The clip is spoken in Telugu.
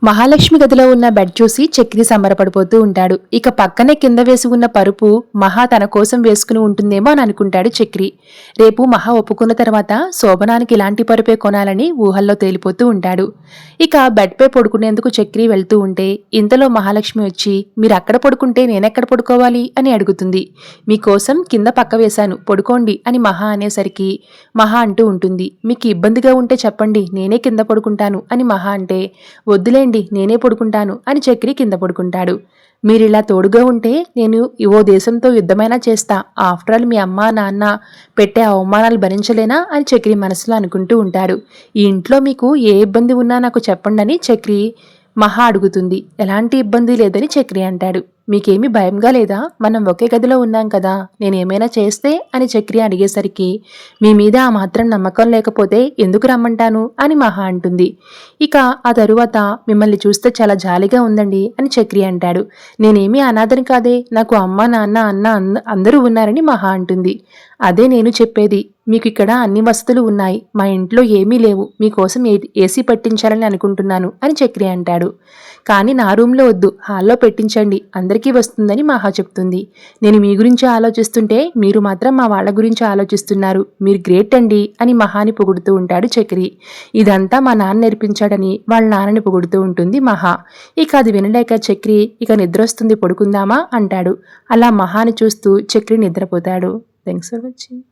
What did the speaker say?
మహాలక్ష్మి గదిలో ఉన్న బెడ్ చూసి చక్రి సంబరపడిపోతూ ఉంటాడు. ఇక పక్కనే కింద వేసి ఉన్న పరుపు మహా తన కోసం వేసుకుని ఉంటుందేమో అని అనుకుంటాడు చక్రి. రేపు మహా ఒప్పుకున్న తర్వాత శోభనానికి ఇలాంటి పరుపే కొనాలని ఊహల్లో తేలిపోతూ ఉంటాడు. ఇక బెడ్పై పడుకునేందుకు చక్రి వెళ్తూ ఉంటే ఇంతలో మహాలక్ష్మి వచ్చి మీరు అక్కడ పడుకుంటే నేనెక్కడ పడుకోవాలి అని అడుగుతుంది. మీకోసం కింద పక్క వేశాను పడుకోండి అని మహా అనేసరికి మహా అంటూ ఉంటుంది. మీకు ఇబ్బందిగా ఉంటే చెప్పండి నేనే కింద పడుకుంటాను అని మహా అంటే వద్దులే నేనే పడుకుంటాను అని చక్రి కింద పడుకుంటాడు. మీరిలా తోడుగా ఉంటే నేను ఓ దేశంతో యుద్ధమైనా చేస్తా. ఆఫ్టర్ ఆల్ మీ అమ్మా నాన్న పెట్టే అవమానాలు భరించలేనా అని చక్రి మనసులో అనుకుంటూ ఉంటాడు. ఈ ఇంట్లో మీకు ఏ ఇబ్బంది ఉన్నా నాకు చెప్పండి అని చక్రి మహా అడుగుతుంది. ఎలాంటి ఇబ్బంది లేదని చక్రి అంటాడు. మీకేమీ భయంగా లేదా? మనం ఒకే గదిలో ఉన్నాం కదా, నేనేమైనా చేస్తే అని చక్రి అడిగేసరికి మీ మీద ఆ మాత్రం నమ్మకం లేకపోతే ఎందుకు రమ్మంటాను అని మహా అంటుంది. ఇక ఆ తరువాత మిమ్మల్ని చూస్తే చాలా జాలిగా ఉందండి అని చక్రి అంటాడు. నేనేమీ అనాథని కాదే, నాకు అమ్మ నాన్న అన్న అందరూ ఉన్నారని మహా అంటుంది. అదే నేను చెప్పేది, మీకు ఇక్కడ అన్ని వసతులు ఉన్నాయి, మా ఇంట్లో ఏమీ లేవు, మీకోసం ఏసీ పెట్టించాలని అనుకుంటున్నాను అని చక్రి అంటాడు. కానీ నా రూమ్లో వద్దు, హాల్లో పెట్టించండి, అందరికీ వస్తుందని మహా చెప్తుంది. నేను మీ గురించి ఆలోచిస్తుంటే మీరు మాత్రం మా వాళ్ళ గురించి ఆలోచిస్తున్నారు, మీరు గ్రేట్ అండి అని మహాని పొగుడుతూ ఉంటాడు చక్రి. ఇదంతా మా నాన్న నేర్పించాడని వాళ్ళ నాన్నని పొగుడుతూ ఉంటుంది మహా. ఇక అది వినలేక చక్రి ఇక నిద్రొస్తుంది పడుకుందామా అంటాడు. అలా మహాని చూస్తూ చక్రి నిద్రపోతాడు. Thanks for watching.